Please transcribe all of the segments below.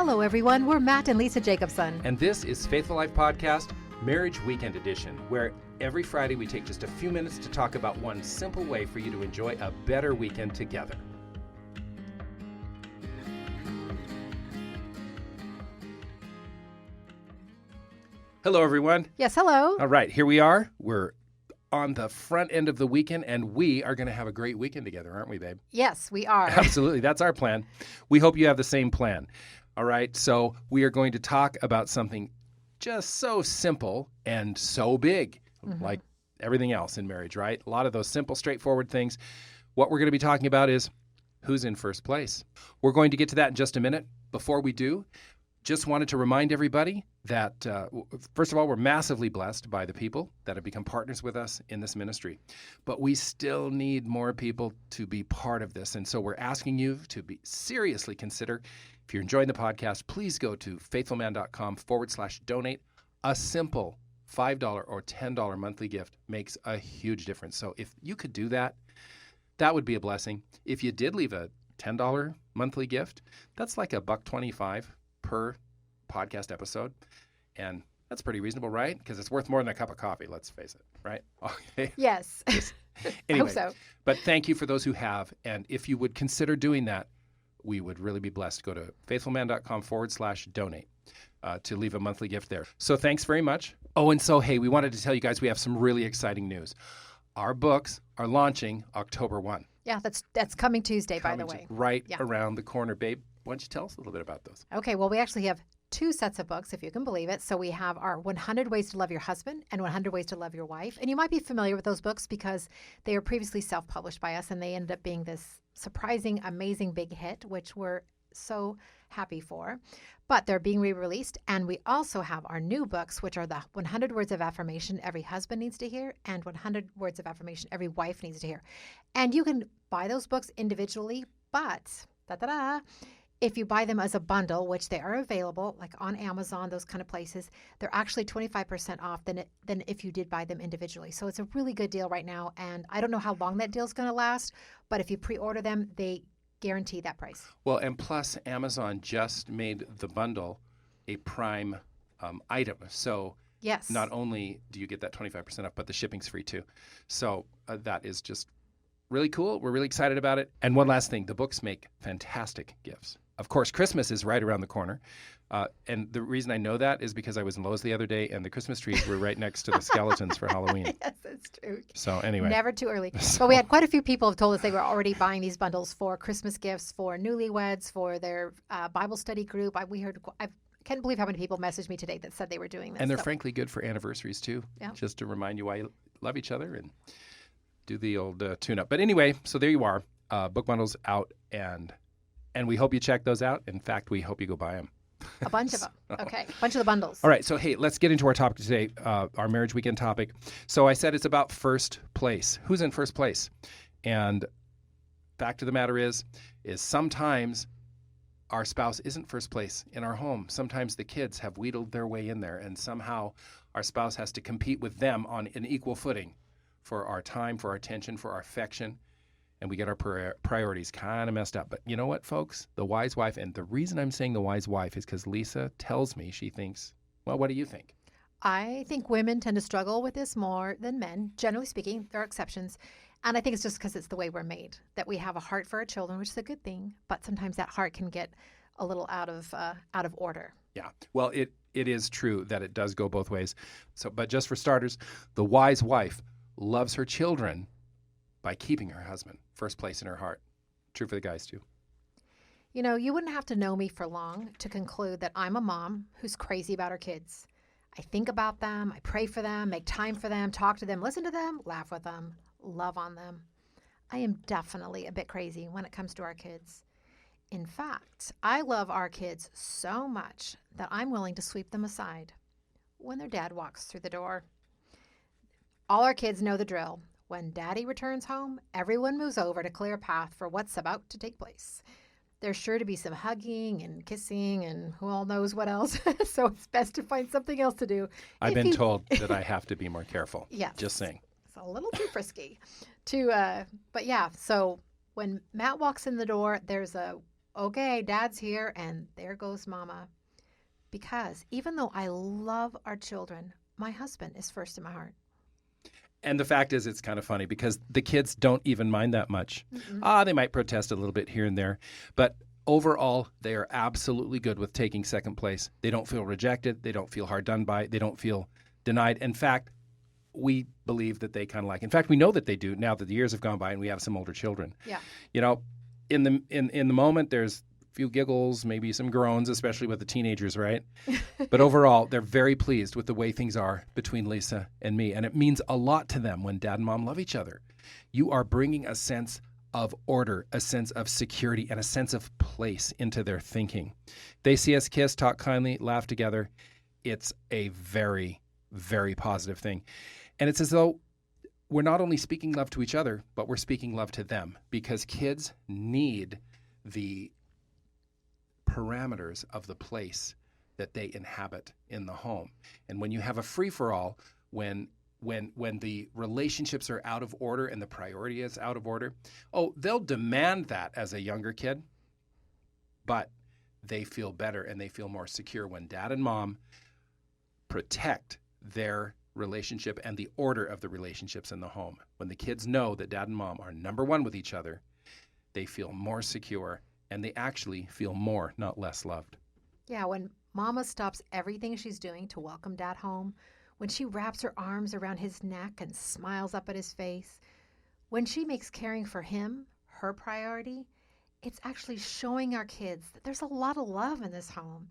Hello, everyone. We're Matt and Lisa Jacobson. And this is Faithful Life Podcast, Marriage Weekend Edition, where every Friday we take just a few minutes to talk about one simple way for you to enjoy a better weekend together. Hello, everyone. Yes, hello. All right, here we are. We're on the front end of the weekend, and we are going to have a great weekend together, aren't we, babe? Yes, we are. Absolutely. That's our plan. We hope you have the same plan. All right, so we are going to talk about something just so simple and so big, like everything else in marriage, right? A lot of those simple, straightforward things. What we're going to be talking about is who's in first place. We're going to get to that in just a minute. Before we do, just wanted to remind everybody that, first of all, we're massively blessed by the people that have become partners with us in this ministry. But we still need more people to be part of this. And so we're asking you to seriously consider, if you're enjoying the podcast, please go to faithfulman.com/donate. A simple $5 or $10 monthly gift makes a huge difference. So if you could do that, that would be a blessing. If you did leave a $10 monthly gift, that's like $1.25 per podcast episode. And that's pretty reasonable, right? Because it's worth more than a cup of coffee, let's face it, right? Okay. Yes. Anyway, I hope so. But thank you for those who have. And if you would consider doing that, we would really be blessed. Go to faithfulman.com/donate to leave a monthly gift there. So thanks very much. Oh, and so, hey, we wanted to tell you guys we have some really exciting news. Our books are launching October 1. Yeah, that's coming Tuesday, by the way. Right around the corner, babe. Why don't you tell us a little bit about those? Okay, well, we actually have 2 sets of books, if you can believe it. So we have our 100 Ways to Love Your Husband and 100 Ways to Love Your Wife. And you might be familiar with those books because they were previously self-published by us, and they ended up being this surprising, amazing big hit, which we're so happy for. But they're being re-released. And we also have our new books, which are the 100 Words of Affirmation every husband needs to hear and 100 Words of Affirmation every wife needs to hear. And you can buy those books individually, but if you buy them as a bundle, which they are available, like on Amazon, those kind of places, they're actually 25% off than if you did buy them individually. So it's a really good deal right now. And I don't know how long that deal's going to last, but if you pre-order them, they guarantee that price. Well, and plus Amazon just made the bundle a Prime item. So yes, not only do you get that 25% off, but the shipping's free too. So that is just really cool. We're really excited about it. And one last thing, the books make fantastic gifts. Of course, Christmas is right around the corner. And the reason I know that is because I was in Lowe's the other day and the Christmas trees were right next to the skeletons for Halloween. Yes, that's true. So anyway. Never too early. But we had quite a few people have told us they were already buying these bundles for Christmas gifts, for newlyweds, for their Bible study group. I can't believe how many people messaged me today that said they were doing this. And they're frankly good for anniversaries too. Yeah. Just to remind you why you love each other and do the old tune-up. But anyway, so there you are. Book bundles out, and we hope you check those out. In fact, we hope you go buy them. A bunch of them. Okay, a bunch of the bundles. All right, so hey, let's get into our topic today, our marriage weekend topic. So I said it's about first place. Who's in first place? And fact of the matter is sometimes our spouse isn't first place in our home. Sometimes the kids have wheedled their way in there, and somehow our spouse has to compete with them on an equal footing for our time, for our attention, for our affection, and we get our priorities kind of messed up. But you know what, folks? The wise wife, and the reason I'm saying the wise wife is because Lisa tells me she thinks, well, what do you think? I think women tend to struggle with this more than men. Generally speaking, there are exceptions. And I think it's just because it's the way we're made, that we have a heart for our children, which is a good thing. But sometimes that heart can get a little out of order. Yeah. Well, it is true that it does go both ways. So, but just for starters, the wise wife loves her children by keeping her husband first place in her heart. True for the guys too. You know, you wouldn't have to know me for long to conclude that I'm a mom who's crazy about her kids. I think about them, I pray for them, make time for them, talk to them, listen to them, laugh with them, love on them. I am definitely a bit crazy when it comes to our kids. In fact, I love our kids so much that I'm willing to sweep them aside when their dad walks through the door. All our kids know the drill. When Daddy returns home, everyone moves over to clear a path for what's about to take place. There's sure to be some hugging and kissing and who all knows what else. So it's best to find something else to do. I've been told that I have to be more careful. Yes. Just saying. It's a little too frisky. But yeah, so when Matt walks in the door, there's a okay, dad's here and there goes mama. Because even though I love our children, my husband is first in my heart. And the fact is, it's kind of funny because the kids don't even mind that much. Mm-mm. They might protest a little bit here and there, but overall, they are absolutely good with taking second place. They don't feel rejected. They don't feel hard done by. They don't feel denied. In fact, we believe that they kind of like. In fact, we know that they do now that the years have gone by and we have some older children. Yeah. You know, in the moment, there's a few giggles, maybe some groans, especially with the teenagers, right? But overall, they're very pleased with the way things are between Lisa and me, and it means a lot to them when dad and mom love each other. You are bringing a sense of order, a sense of security, and a sense of place into their thinking. They see us kiss, talk kindly, laugh together. It's a very, very positive thing. And it's as though we're not only speaking love to each other, but we're speaking love to them because kids need the parameters of the place that they inhabit in the home. And when you have a free-for-all, when the relationships are out of order and the priority is out of order, they'll demand that as a younger kid, but they feel better and they feel more secure when dad and mom protect their relationship and the order of the relationships in the home. When the kids know that dad and mom are number one with each other, they feel more secure and they actually feel more, not less loved. Yeah, when mama stops everything she's doing to welcome dad home, when she wraps her arms around his neck and smiles up at his face, when she makes caring for him her priority, it's actually showing our kids that there's a lot of love in this home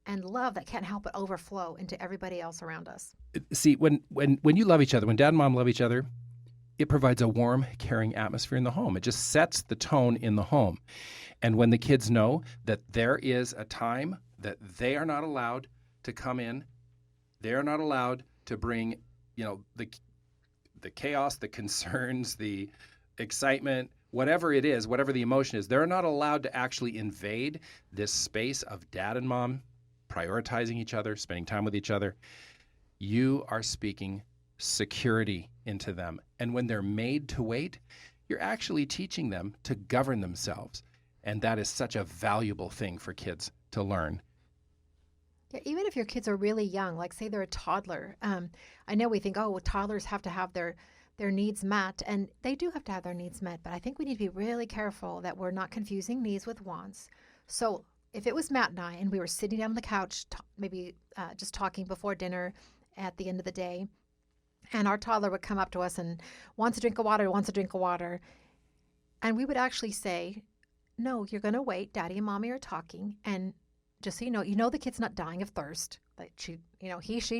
and love that can't help but overflow into everybody else around us. See, when you love each other, when dad and mom love each other, it provides a warm, caring atmosphere in the home. It just sets the tone in the home. And when the kids know that there is a time that they are not allowed to come in, they are not allowed to bring, the chaos, the concerns, the excitement, whatever it is, whatever the emotion is, they're not allowed to actually invade this space of dad and mom prioritizing each other, spending time with each other. You are speaking security into them. And when they're made to wait, you're actually teaching them to govern themselves. And that is such a valuable thing for kids to learn. Yeah, even if your kids are really young, like say they're a toddler, I know we think, toddlers have to have their needs met, and they do have to have their needs met, but I think we need to be really careful that we're not confusing needs with wants. So if it was Matt and I, and we were sitting down on the couch, maybe just talking before dinner at the end of the day, and our toddler would come up to us and wants a drink of water, and we would actually say, no, you're going to wait. Daddy and mommy are talking, and just so you know the kid's not dying of thirst. Like she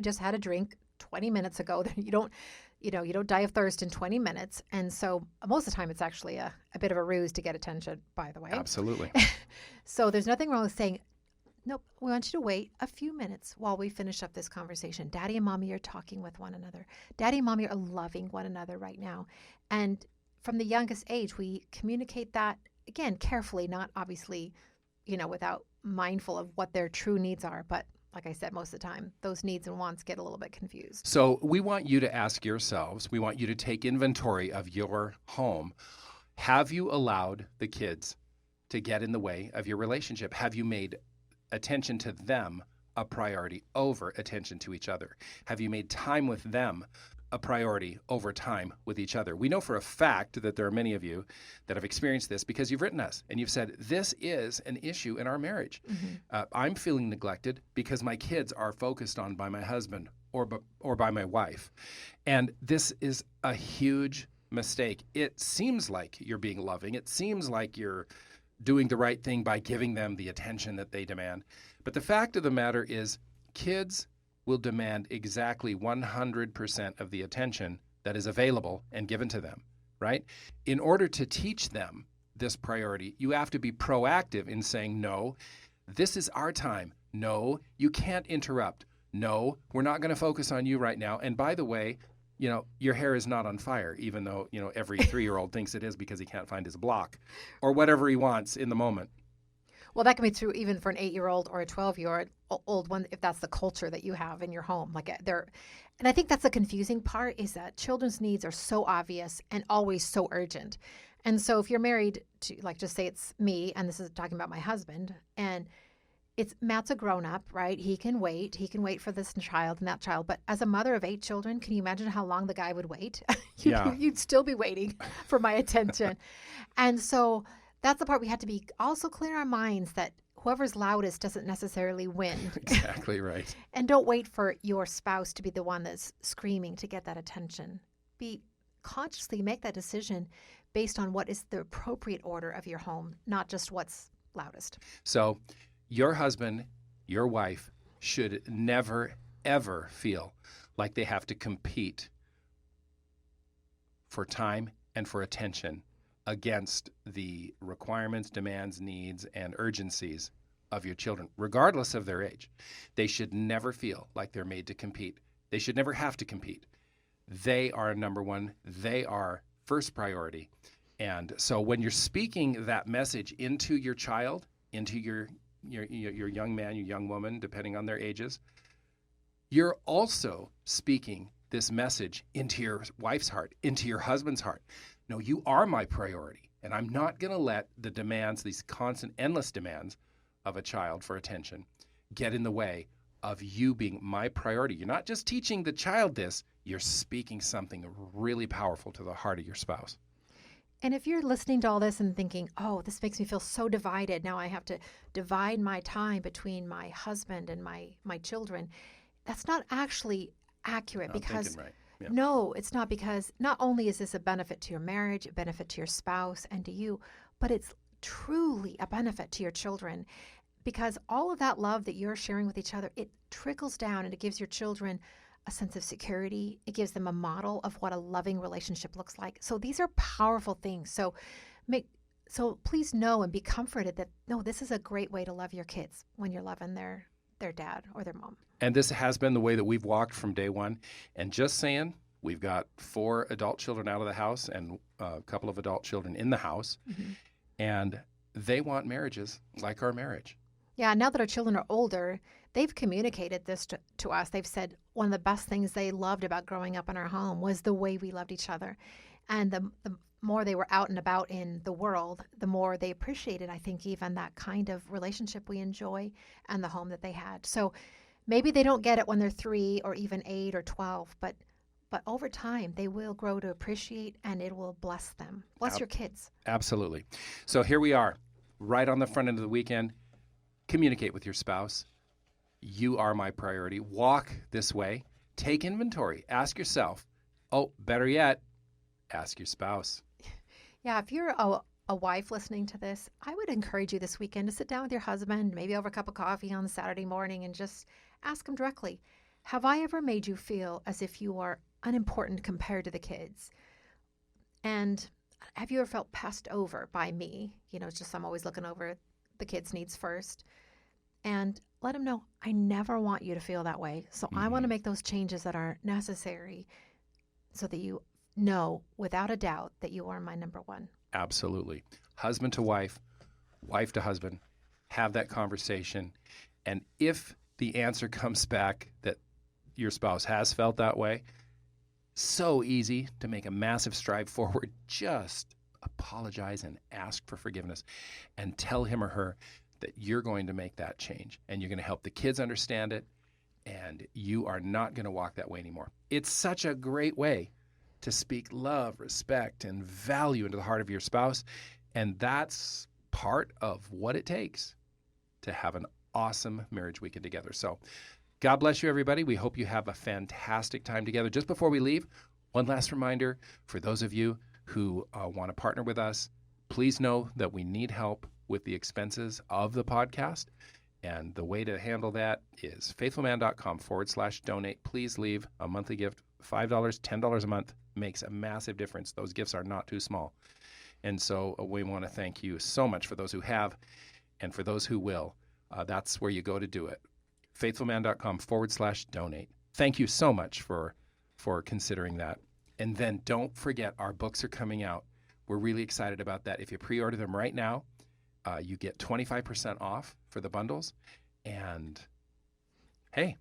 just had a drink 20 minutes ago. You don't die of thirst in 20 minutes. And so most of the time it's actually a bit of a ruse to get attention, by the way. Absolutely. So there's nothing wrong with saying, nope, we want you to wait a few minutes while we finish up this conversation. Daddy and mommy are talking with one another. Daddy and mommy are loving one another right now. And from the youngest age, we communicate that, again, carefully, not obviously, without mindful of what their true needs are. But like I said, most of the time, those needs and wants get a little bit confused. So we want you to ask yourselves, we want you to take inventory of your home. Have you allowed the kids to get in the way of your relationship? Have you made attention to them a priority over attention to each other? Have you made time with them a priority over time with each other? We know for a fact that there are many of you that have experienced this because you've written us and you've said, this is an issue in our marriage. Mm-hmm. I'm feeling neglected because my kids are focused on by my husband or by my wife. And this is a huge mistake. It seems like you're being loving. It seems like you're doing the right thing by giving them the attention that they demand. But the fact of the matter is, kids will demand exactly 100% of the attention that is available and given to them, right? In order to teach them this priority, you have to be proactive in saying, no, this is our time. No, you can't interrupt. No, we're not going to focus on you right now. And by the way, your hair is not on fire, even though, every 3-year-old thinks it is because he can't find his block or whatever he wants in the moment. Well, that can be true even for an 8-year-old or a 12-year-old one, if that's the culture that you have in your home. And I think that's the confusing part, is that children's needs are so obvious and always so urgent. And so if you're married to, like, just say it's me, and this is talking about my husband, and Matt's a grown up, right? He can wait. He can wait for this child and that child. But as a mother of 8 children, can you imagine how long the guy would wait? Yeah. You'd still be waiting for my attention. And so that's the part we have to be also clear in our minds that whoever's loudest doesn't necessarily win. Exactly right. And don't wait for your spouse to be the one that's screaming to get that attention. Consciously make that decision based on what is the appropriate order of your home, not just what's loudest. So your husband, your wife should never, ever feel like they have to compete for time and for attention against the requirements, demands, needs, and urgencies of your children, regardless of their age. They should never feel like they're made to compete. They should never have to compete. They are number one. They are first priority. And so when you're speaking that message into your child, into your young man, your young woman, depending on their ages, you're also speaking this message into your wife's heart, into your husband's heart. No, you are my priority, and I'm not going to let the demands, these constant, endless demands of a child for attention, get in the way of you being my priority. You're not just teaching the child this, you're speaking something really powerful to the heart of your spouse. And if you're listening to all this and thinking, oh, this makes me feel so divided, now I have to divide my time between my husband and my children, that's not actually accurate. Because right. Yeah. no, it's not, because not only is this a benefit to your marriage, a benefit to your spouse and to you, but it's truly a benefit to your children, because all of that love that you're sharing with each other, it trickles down and it gives your children a sense of security. It gives them a model of what a loving relationship looks like. So these are powerful things. So please know and be comforted that, no, this is a great way to love your kids when you're loving their dad or their mom. And this has been the way that we've walked from day one. And just saying, we've got 4 adult children out of the house and a couple of adult children in the house. Mm-hmm. And they want marriages like our marriage. Yeah, now that our children are older, they've communicated this to us. They've said one of the best things they loved about growing up in our home was the way we loved each other. And the more they were out and about in the world, the more they appreciated, I think, even that kind of relationship we enjoy and the home that they had. So maybe they don't get it when they're 3 or even 8 or 12, but over time they will grow to appreciate, and it will bless them. Bless your kids. Absolutely. So here we are, right on the front end of the weekend. Communicate with your spouse. You are my priority. Walk this way. Take inventory. Ask yourself. Oh, better yet, ask your spouse. Yeah, if you're a wife listening to this, I would encourage you this weekend to sit down with your husband, maybe over a cup of coffee on Saturday morning, and just ask him directly, have I ever made you feel as if you are unimportant compared to the kids? And have you ever felt passed over by me? It's just I'm always looking over the kids' needs first. And let him know, I never want you to feel that way. So I want to make those changes that are necessary so that you know without a doubt that you are my number one. Absolutely. Husband to wife, wife to husband, have that conversation. And if the answer comes back that your spouse has felt that way, so easy to make a massive stride forward. Just apologize and ask for forgiveness and tell him or her that you're going to make that change and you're going to help the kids understand it, and you are not going to walk that way anymore. It's such a great way to speak love, respect, and value into the heart of your spouse, and that's part of what it takes to have an awesome marriage weekend together. So God bless you, everybody. We hope you have a fantastic time together. Just before we leave, one last reminder for those of you who want to partner with us, please know that we need help with the expenses of the podcast. And the way to handle that is faithfulman.com/donate. Please leave a monthly gift. $5, $10 a month makes a massive difference. Those gifts are not too small. And so we want to thank you so much for those who have, and for those who will. That's where you go to do it. faithfulman.com/donate. Thank you so much for considering that. And then don't forget, our books are coming out. We're really excited about that. If you pre-order them right now, you get 25% off for the bundles. And hey,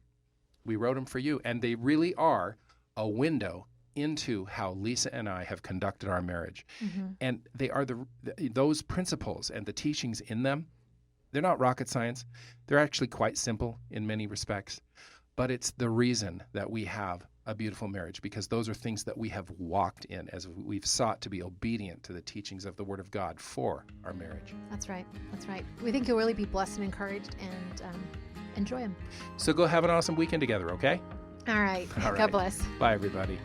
we wrote them for you. And they really are a window into how Lisa and I have conducted our marriage. And they are those principles and the teachings in them, they're not rocket science. They're actually quite simple in many respects. But it's the reason that we have a beautiful marriage, because those are things that we have walked in as we've sought to be obedient to the teachings of the Word of God for our marriage. That's right. That's right. We think you'll really be blessed and encouraged and enjoy them. So go have an awesome weekend together, okay? All right. All right. God bless. Bye, everybody.